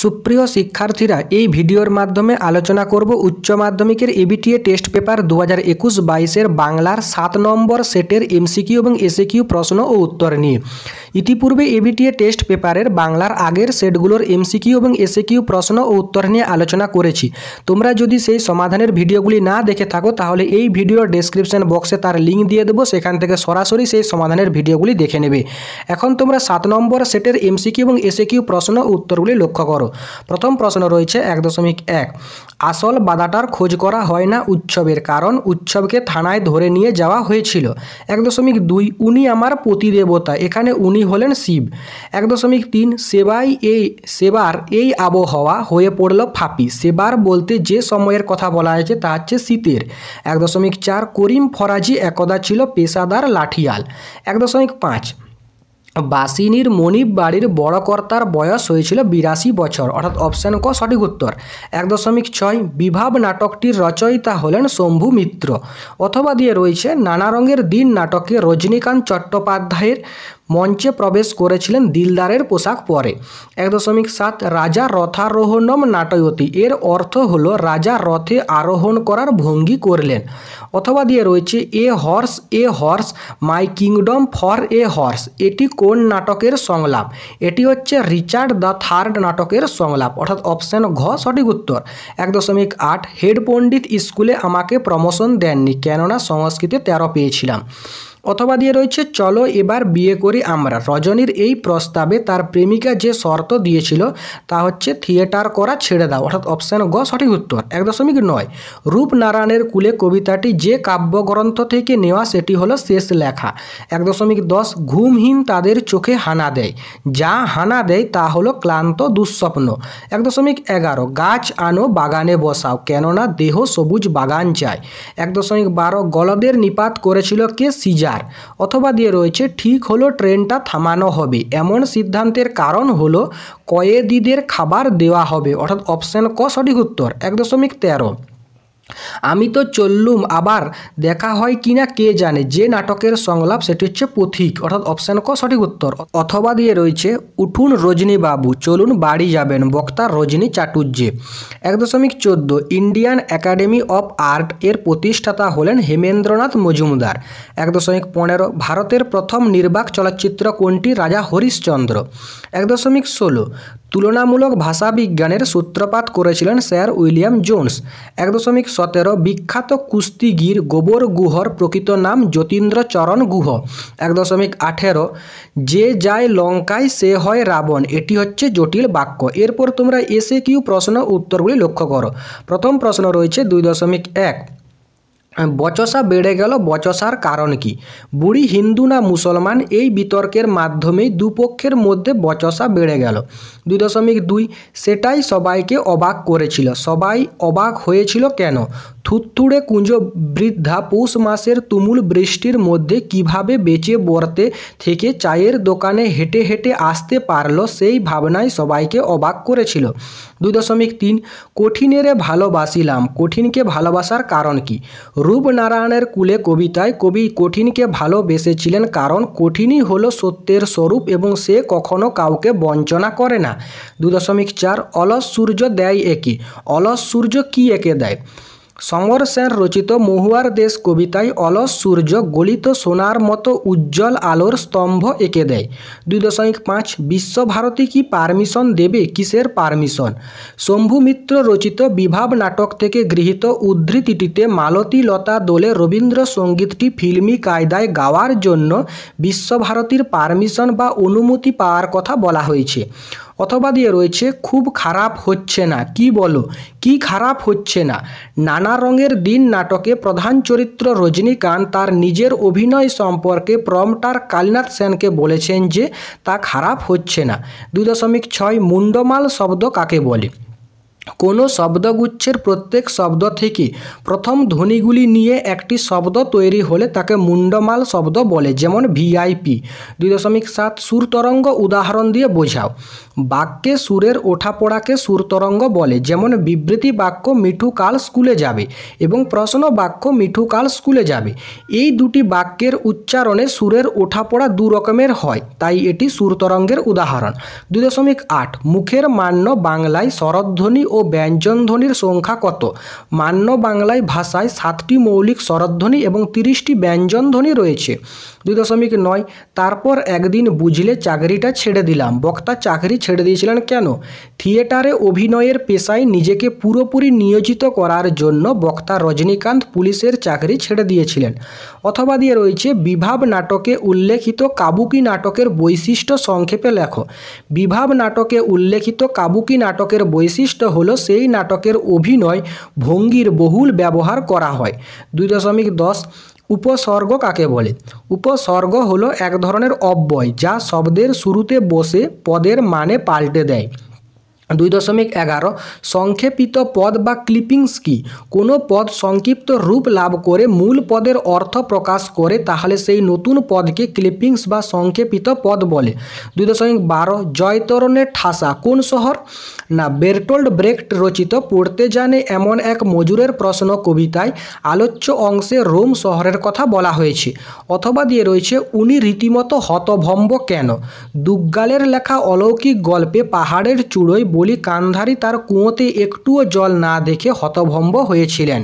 সুপ্রিয় শিক্ষার্থীরা, এই ভিডিওর মাধ্যমে আলোচনা করব উচ্চ মাধ্যমিকের এবিটিএ টেস্ট পেপার 2021-22 বাংলার 7 নম্বর সেটের এমসিকিউ এবং এসএকিউ প্রশ্ন ও উত্তর নিয়ে। ইতিপূর্বে এবিটিএ টেস্ট পেপারের বাংলার আগের সেটগুলোর এমসিকিউ এবং এসএকিউ প্রশ্ন ও উত্তর নিয়ে আলোচনা করেছি। তোমরা যদি সেই সমাধানের ভিডিওগুলি না দেখে থাকো তাহলে এই ভিডিওর ডেসক্রিপশন বক্সে তার লিঙ্ক দিয়ে দেবো, সেখান থেকে সরাসরি সেই সমাধানের ভিডিওগুলি দেখে নেবে। এখন তোমরা 7 নম্বর সেটের এমসিকিউ এবং এসএকিউ প্রশ্ন ও উত্তরগুলি লক্ষ্য করো। প্রথম প্রশ্ন রয়েছে 1.1, আসল বাধাটার খোঁজ করা হয় না উৎসবের কারণ উৎসবকে থানায় ধরে নিয়ে যাওয়া হয়েছিল। 1.2, উনি আমার পতিদেবতা, এখানে উনি হলেন শিব। 1.3, সেবার এই আবহাওয়া হয়ে পড়ল ফাঁপি। সেবার বলতে যে সময়ের কথা বলা হয়েছে তা হচ্ছে শীতের। 1.4, করিম ফরাজি একদা ছিল পেশাদার লাঠিয়াল। 1.5, বাসিনীর মনিব বাড়ির বড় কর্তার বয়স হয়েছিল 82 বছর, অর্থাৎ অপশান ক সঠিক উত্তর। 1.6, বিভাব নাটকটির রচয়িতা হলেন শম্ভু মিত্র। অথবা দিয়ে রয়েছে নানা রঙের দিন নাটকে রজনীকান্ত চট্টোপাধ্যায়ের মঞ্চে প্রবেশ করেছিলেন দিলদারের পোশাক পরে। 1.7, রাজা রথারোহণম নাটয়তি, এর অর্থ হলো রাজা রথে আরোহণ করার ভঙ্গি করলেন। অথবা দিয়ে রয়েছে এ horse my kingdom for a horse, এটি কোন নাটকের সংলাপ? এটি হচ্ছে রিচার্ড দ্য থার্ড নাটকের সংলাপ, অর্থাৎ অপশান ঘ সঠিক উত্তর। 1.8, হেড পণ্ডিত স্কুলে আমাকে প্রমোশন দেননি কেননা সংস্কৃতে 13 পেয়েছিলাম। অথবা দিয়ে রয়েছে চলো এবার বিয়ে করি আমরা, রজনীর এই প্রস্তাবে তার প্রেমিকা যে শর্ত দিয়েছিল তা হচ্ছে থিয়েটার করা ছেড়ে দাও, অর্থাৎ অপশান গ সঠিক উত্তর। 1.9, রূপনারায়ণের কুলে কবিতাটি যে কাব্যগ্রন্থ থেকে নেওয়া সেটি হলো শেষ লেখা। 1.10, ঘুমহীন তাদের চোখে হানা দেয়, যা হানা দেয় তা হলো ক্লান্ত দুঃস্বপ্ন। 1.11, গাছ আনো বাগানে বসাও কেননা দেহ সবুজ বাগান চায়। 1.12, গলদের নিপাত করেছিল কে? সিজার। অথবা দিয়ে রয়েছে ঠিক হলো ট্রেনটা থামানো হবে, এমন সিদ্ধান্তের কারণ হলো কয়েদিদের খাবার দেওয়া হবে, অর্থাৎ অপশান ক সঠিক উত্তর। 1.13, আমি তো চললুম আবার দেখা হয় কিনা কে জানে, যে নাটকের সংলাপ সেটি হচ্ছে পথিক, অর্থাৎ অপশান ক সঠিক উত্তর। অথবা দিয়ে রয়েছে উঠুন রজনী বাবু চলুন বাড়ি যাবেন, বক্তা Rajani Chatterjee. 1.14, Indian academy of art এর প্রতিষ্ঠাতা হলেন হেমেন্দ্রনাথ মজুমদার। 1.15, ভারতের প্রথম নির্বাক চলচ্চিত্র কোনটি? রাজা হরিশ্চন্দ্র। 1.16, তুলনামূলক ভাষাবিজ্ঞানের সূত্রপাত করেছিলেন স্যার উইলিয়াম জোন্স। 1.17, বিখ্যাত কুস্তিগীর গোবর গুহর প্রকৃত নাম যতীন্দ্রচরণ গুহ। 1.18, যে যায় লঙ্কায় সে হয় রাবণ, এটি হচ্ছে জটিল বাক্য। এরপর তোমরা এসএকিউ প্রশ্ন উত্তরগুলি লক্ষ্য করো। প্রথম প্রশ্ন রয়েছে 2.1, বচসা বেড়ে গেল, বচসার কারণ কি? বুড়ি হিন্দু না মুসলমান, এই বিতর্কের মাধ্যমেই দুপক্ষের মধ্যে বচসা বেড়ে গেল। 2.2, সেটাই সবাইকে অবাক করেছিল, সবাই অবাক হয়েছিল কেন? থুতথুড়ে কুঁজো বৃদ্ধা পৌষ মাসের তুমুল বৃষ্টির মধ্যে কিভাবে বেঁচে বর্তে থেকে চায়ের দোকানে হেঁটে হেঁটে আসতে পারল, সেই ভাবনায় সবাইকে অবাক করেছিল। 2.3, কঠিনেরে ভালোবাসিলাম, কঠিনকে ভালোবাসার কারণ কি? রূপনারায়ণের কুলে কবিতায় কবি কঠিনকে ভালোবেসেছিলেন কারণ কঠিনই হলো সত্যের স্বরূপ এবং সে কখনো কাউকে বঞ্চনা করে না। 2.4, অলস সূর্য দেয় একে, অলস সূর্য কি একে দেয়? সমর সেন রচিত মহুয়ার দেশ কবিতায় অলস সূর্য গলিত সোনার মতো উজ্জ্বল আলোর স্তম্ভ এঁকে দেয়। 2.5, বিশ্বভারতী কি পারমিশন দেবে? কিসের পারমিশন? শম্ভু মিত্র রচিত বিভাব নাটক থেকে গৃহীত উদ্ধৃতিটিতে মালতী লতা দোলে রবীন্দ্রসঙ্গীতটি ফিল্মি কায়দায় গাওয়ার জন্য বিশ্বভারতীর পারমিশন বা অনুমতি পাওয়ার কথা বলা হয়েছে। অথবা দিয়ে রয়েছে খুব খারাপ হচ্ছে না, কি বলো কি খারাপ হচ্ছে না? নানা রঙের দিন নাটকে প্রধান চরিত্র রজনীকান্ত তার নিজের অভিনয় সম্পর্কে প্রম্পটার কালীনাথ সেনকে বলেছেন যে তা খারাপ হচ্ছে না। 2.6, মুন্ডমাল শব্দ কাকে বলে? কোনো শব্দগুচ্ছের প্রত্যেক শব্দ থেকে প্রথম ধ্বনিগুলি নিয়ে একটি শব্দ তৈরি হলে তাকে মুন্ডমাল শব্দ বলে, যেমন ভিআইপি। 2.7 সুর তরঙ্গ উদাহরণ দিয়ে বোঝাও। বাক্যে সুরের ওঠাপড়াকে সুর তরঙ্গ বলে, যেমন বিবৃতি বাক্য মিঠু কাল স্কুলে যাবে এবং প্রশ্ন বাক্য মিঠু কাল স্কুলে যাবে। এই দুটি বাক্যের উচ্চারণে সুরের ওঠাপড়া দু রকমের হয়, তাই এটি সুর তরঙ্গের উদাহরণ। 2.8 মুখের মান্য বাংলায় স্বরধ্বনি ও ব্যঞ্জনধ্বনির সংখ্যা কত? মান্য বাংলায় ভাষায় 7টি মৌলিক স্বরধ্বনি এবং 30টি ব্যঞ্জনধ্বনি রয়েছে। 2.9 তারপর একদিন বুঝলে চাকরিটা ছেড়ে দিলাম। বক্তা চাকরি ছেড়ে দিয়েছিলেন কেন? থিয়েটারে অভিনয়ের পেশায় নিজেকে পুরোপুরি নিয়োজিত করার জন্য বক্তা রজনীকান্ত পুলিশের চাকরি ছেড়ে দিয়েছিলেন। অথবা দিয়ে রয়েছে বিভাব নাটকে উল্লেখিত কাবুকি নাটকের বৈশিষ্ট্য সংক্ষেপে লেখো। বিভাব নাটকে উল্লেখিত কাবুকি নাটকের বৈশিষ্ট্য হলো সেই নাটকের অভিনয় ভঙ্গির বহুল ব্যবহার করা হয়। 2.10 উপসর্গ কাকে বলে? উপসর্গ হলো এক ধরনের অব্যয় যা শব্দের শুরুতে বসে পদের মানে পাল্টে দেয়। 2.11 সংক্ষেপিত পদ বা ক্লিপিংস কি? কোনো পদ সংক্ষিপ্ত রূপ লাভ করে মূল পদের অর্থ প্রকাশ করে তাহলে সেই নতুন পদকে ক্লিপিংস বা সংক্ষেপিত পদ বলে। 2.12 জয়তরণের ঠাসা কোন শহর? না, বেরটোল্ড ব্রেখট রচিত পড়তে জানে এমন এক মজুরের প্রশ্ন কবিতায় আলোচ্য অংশে রোম শহরের কথা বলা হয়েছে। অথবা দিয়ে রয়েছে উনি রীতিমতো হতভম্ব কেন? দুগ্গালের লেখা অলৌকিক গল্পে পাহাড়ের চূড়োয় বলি কান্ধারী তার কুয়োতে একটুও জল না দেখে হতভম্ব হয়েছিলেন।